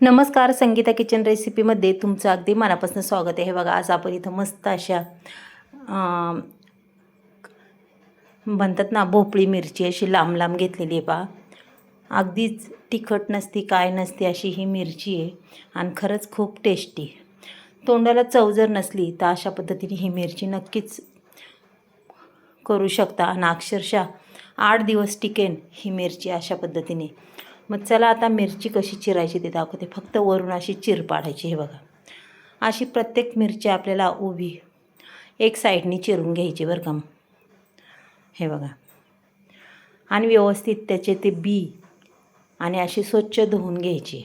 नमस्कार, संगीता किचन रेसिपीमध्ये तुमचं अगदी मनापासून स्वागत आहे. हे बघा, आज आपण इथं मस्त अशा म्हणतात ना, भोपळी मिरची अशी लांब लांब घेतलेली आहे पहा. अगदीच तिखट नसती, काय नसती अशी ही मिरची आहे आणि खरंच खूप टेस्टी. तोंडाला चव जर नसली तर अशा पद्धतीने ही मिरची नक्कीच करू शकता आणि अक्षरशः 8 दिवस टिकेन ही मिरची अशा पद्धतीने. मग चला आता मिरची कशी चिरायची ते दाखवते. फक्त वरून अशी चिर पाडायची. हे बघा, अशी प्रत्येक मिरची आपल्याला उभी एक साईडनी चिरून घ्यायची बरं का. हे बघा, आणि व्यवस्थित त्याचे ते बी आणि अशी स्वच्छ धुवून घ्यायची.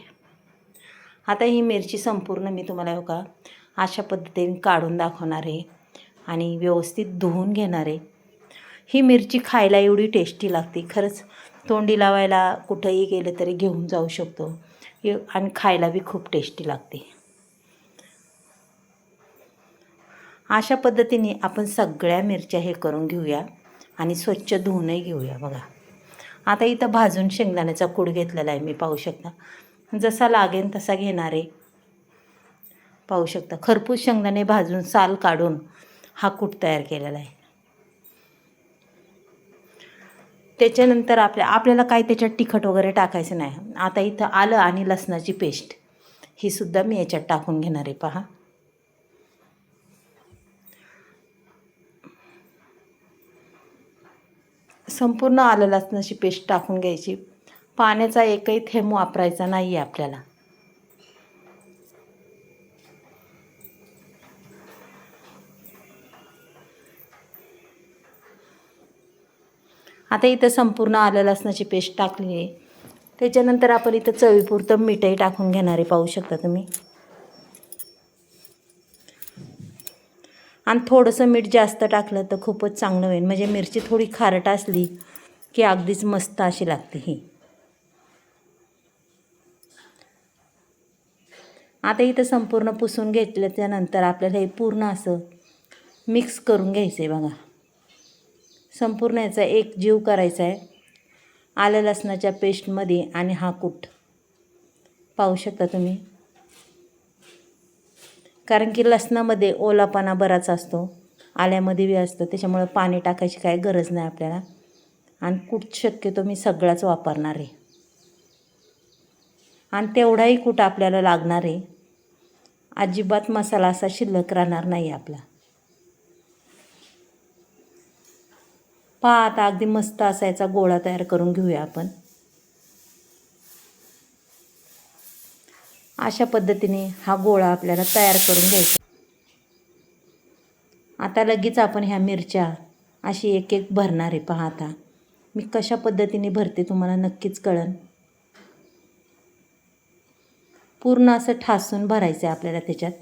आता ही मिरची संपूर्ण मी तुम्हाला हो का अशा पद्धतीने काढून दाखवणार आहे आणि व्यवस्थित धुवून घेणार आहे. ही मिरची खायला एवढी टेस्टी लागते, खरंच तोंडी लावायला कुठंही गेलं तरी घेऊन जाऊ शकतो आणि खायला बी खूप टेस्टी लागते. अशा पद्धतीने आपण सगळ्या मिरच्या हे करून घेऊया आणि स्वच्छ धुवूनही घेऊया. बघा, आता इथं भाजून शेंगदाण्याचा कूट घेतलेला आहे मी, पाहू शकता. जसा लागेल तसा घेणार आहे, पाहू शकता. खरपूस शेंगदाणे भाजून साल काढून हा कूट तयार केलेला आहे. त्याच्यानंतर आपल्याला काय त्याच्यात तिखट वगैरे टाकायचं नाही. आता इथं आलं आणि लसणाची पेस्ट ही सुद्धा मी याच्यात टाकून घेणार आहे. पहा, संपूर्ण आलं लसणाची पेस्ट टाकून घ्यायची. पाण्याचा एकही थेंब वापरायचा नाही आहे आपल्याला. आता इथं संपूर्ण आलं लसणाची पेस्ट टाकली आहे. त्याच्यानंतर आपण इथं चवीपुरतं मीठही टाकून घेणार आहे, पाहू शकता तुम्ही. आणि थोडंसं मीठ जास्त टाकलं तर खूपच चांगलं होईल, म्हणजे मिरची थोडी खारट असली की अगदीच मस्त अशी लागते ही. आता इथं संपूर्ण पुसून घेतल्याच्यानंतर आपल्याला हे पूर्ण असं मिक्स करून घ्यायचं आहे. बघा, संपूर्ण याचा एक जीव करायचा आहे आलं लसणाच्या पेस्टमध्ये आणि हा कूट, पाहू शकता तुम्ही. कारण की लसणामध्ये ओलापणा बराच असतो, आल्यामध्ये बी असतं, त्याच्यामुळे पाणी टाकायची काही गरज नाही आपल्याला. आणि कूट शक्यतो मी सगळाच वापरणार आहे आणि तेवढाही कूट आपल्याला लागणार आहे. अजिबात मसाला असा शिल्लक राहणार नाही आपला. पहा, आता अगदी मस्त असायचा गोळा तयार करून घेऊया आपण. अशा पद्धतीने हा गोळा आपल्याला तयार करून घ्यायचा. आता लगेच आपण ह्या मिरच्या अशी एक एक भरणार आहे. पहा, आता मी कशा पद्धतीने भरते तुम्हाला नक्कीच कळेल. पूर्ण असं ठासून भरायचं आहे आपल्याला त्याच्यात.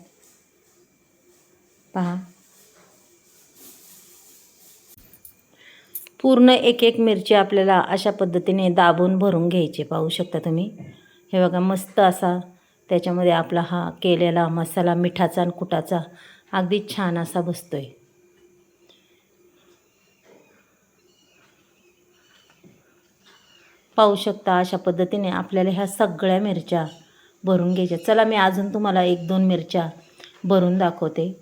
पहा, पूर्ण एक एक मिरची आपल्याला अशा पद्धतीने दाबून भरून घ्यायची, पाहू शकता तुम्ही. हे बघा, मस्त असा त्याच्यामध्ये आपला हा केलेला मसाला मिठाचा आणि कुटाचा अगदी छान असा बसतोय. पाहू शकता, अशा पद्धतीने आपल्याला ह्या सगळ्या मिरच्या भरून घ्यायच्या. चला, मी अजून तुम्हाला 1-2 मिरच्या भरून दाखवते.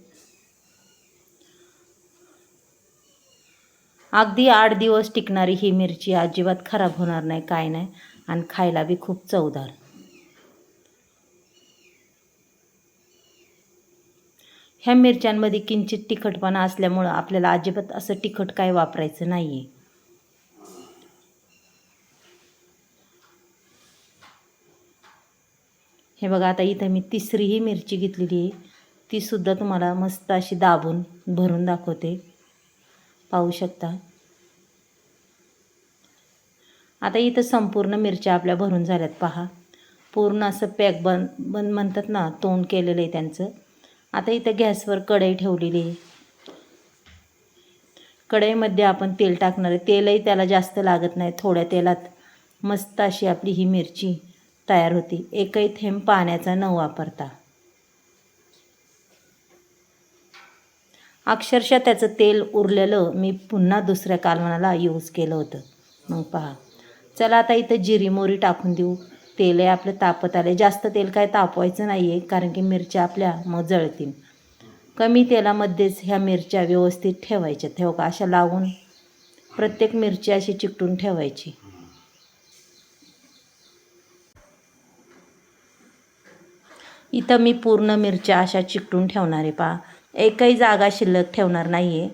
अगदी 8 दिवस टिकणारी ही मिरची अजिबात खराब होणार नाही, काय नाही, आणि खायला बी खूप चवदार. ह्या मिरच्यांमध्ये किंचित तिखटपणा असल्यामुळं आपल्याला अजिबात असं तिखट काय वापरायचं नाही आहे. हे बघा, आता इथं मी तिसरीही मिरची घेतलेली आहे, तीसुद्धा तुम्हाला मस्त अशी दाबून भरून दाखवते, पाहू शकता. आता इथं संपूर्ण मिरच्या आपल्या भरून झाल्यात. पहा, पूर्ण असं पॅक बंद म्हणतात ना, तोंड केलेलं आहे त्यांचं. आता इथं गॅसवर कढई ठेवलेली आहे. कढईमध्ये आपण तेल टाकणार आहे. तेलही त्याला जास्त लागत नाही, थोड्या तेलात मस्त अशी आपली ही मिरची तयार होती, एकही थेंब पाण्याचा न वापरता. अक्षरशः त्याचं तेल उरलेलं मी पुन्हा दुसऱ्या कालवणाला यूज केलं होतं. मग पहा, चला आता इथं जिरी मोहरी टाकून देऊ. तेल आहे आपलं तापत आले. जास्त तेल काय तापवायचं नाही आहे, कारण की मिरच्या आपल्या मग जळतील. कमी तेलामध्येच ह्या मिरच्या व्यवस्थित ठेवायच्या. ठेव का अशा लावून प्रत्येक मिरची अशी चिकटून ठेवायची. इथं मी पूर्ण मिरच्या अशा चिकटून ठेवणार आहे. पहा, एकही जागा शिल्लक ठेवणार नाही आहे.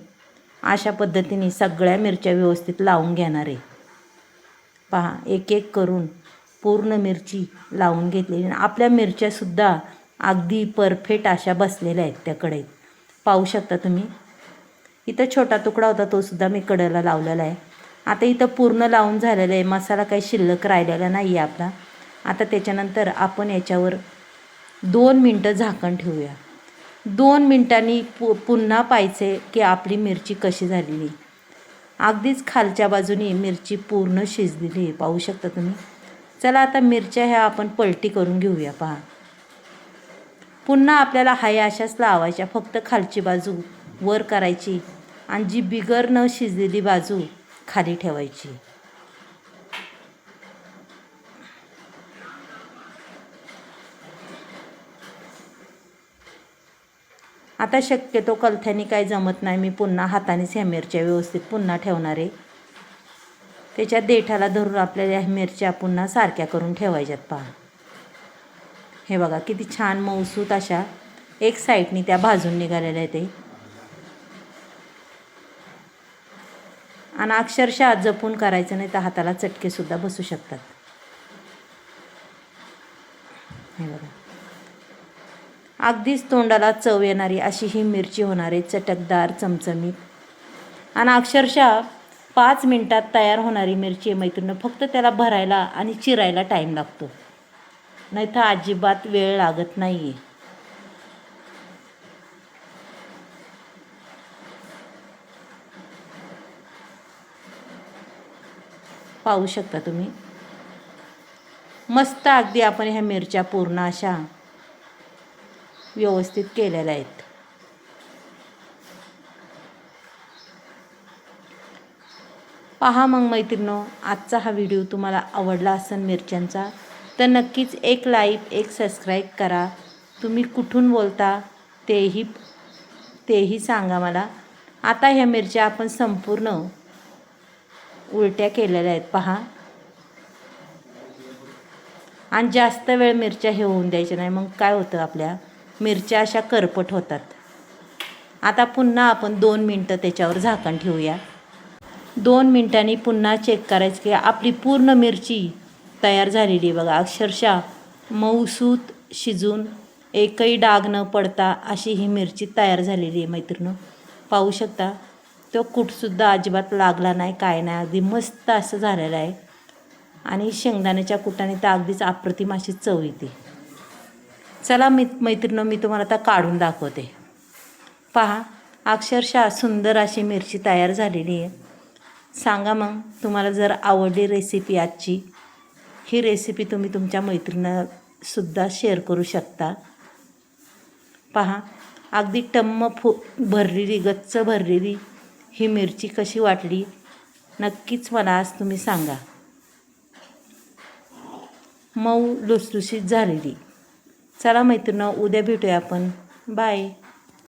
अशा पद्धतीने सगळ्या मिरच्या व्यवस्थित लावून घेणार आहे. पहा, एक एक करून पूर्ण मिरची लावून घेतलेली. आपल्या मिरच्यासुद्धा अगदी परफेक्ट अशा बसलेल्या आहेत त्या कढईत. पाहू शकता तुम्ही. इथं छोटा तुकडा होता, तो सुद्धा मी कढईला लावलेला आहे. आता इथं पूर्ण लावून झालेलं आहे. मसाला काही शिल्लक राहिलेला नाही आहे आपला. आता त्याच्यानंतर आपण याच्यावर 2 मिनटं झाकण ठेवूया. 2 मिनटांनी पुन्हा पाहायचे की आपली मिरची कशी झालेली. अगदीच खालच्या बाजूने मिरची पूर्ण शिजलेली आहे. पाहू शकता तुम्ही. चला आता मिरच्या ह्या आपण पलटी करून घेऊया. पहा, पुन्हा आपल्याला हाय अशाच लावायच्या. फक्त खालची बाजू वर करायची आणि जी बिगर न शिजलेली बाजू खाली ठेवायची. आता शक्यतो कलथ्याने काय जमत नाही. मी पुन्हा हातानेच ह्या मिरच्या व्यवस्थित पुन्हा ठेवणार आहे. त्याच्या देठाला धरून आपल्याला ह्या मिरच्या पुन्हा सारख्या करून ठेवायच्यात. पहा, हे बघा किती छान मऊसूत अशा एक साईडनी त्या भाजून निघालेल्या आहेत. आणि अक्षरशः जपून करायचं, नाही तर हाताला चटकेसुद्धा बसू शकतात. हे बघा, अगदीच तोंडाला चव येणारी अशी ही मिरची होणार आहे. चटकदार, चमचमीत आणि अक्षरशः 5 मिनटात तयार होणारी मिरची आहे मैत्रिणी. फक्त त्याला भरायला आणि चिरायला टाईम लागतो, नाही तर अजिबात वेळ लागत नाही आहे. पाहू शकता तुम्ही. मस्त अगदी आपण ह्या मिरच्या पूर्ण अशा व्यवस्थित केलेल्या आहेत. पहा मग मैत्रिणींनो, आजचा हा व्हिडिओ तुम्हाला आवडला असेल मिरच्यांचा, तर नक्कीच एक लाईक, एक सबस्क्राईब करा. तुम्ही कुठून बोलता तेही सांगा मला. आता ह्या मिरच्या आपण संपूर्ण उलट्या केलेल्या आहेत. पहा, आणि जास्त वेळ मिरच्या हे होऊन द्यायच्या नाही. मग काय होतं, आपल्या मिरच्या अशा करपट होतात. आता पुन्हा आपण 2 मिनटं त्याच्यावर झाकण ठेवूया. 2 मिनटांनी पुन्हा चेक करायचं की आपली पूर्ण मिरची तयार झालेली आहे. बघा, अक्षरशः मऊसूत शिजून एकही डाग न पडता अशी ही मिरची तयार झालेली आहे मैत्रिणी. पाहू शकता. तो कूटसुद्धा अजिबात लागला नाही, काय नाही. अगदी मस्त असं झालेलं आहे. आणि शेंगदाण्याच्या कुटाने तर अगदीच अप्रतिम अशी चव येते. चला मैत्रिणी, मी तुम्हाला आता काढून दाखवते. पहा, अक्षरशः सुंदर अशी मिरची तयार झालेली आहे. सांगा मग, तुम्हाला जर आवडली रेसिपी आजची, ही रेसिपी तुम्ही तुमच्या मैत्रिणींनासुद्धा शेअर करू शकता. पहा, अगदी टम्म भरलेली, गच्च भरलेली ही मिरची कशी वाटली नक्कीच मला आज तुम्ही सांगा. मऊ लुसलुशीत झालेली. चला मैत्रिणी, उद्या भेटूया आपण. बाय.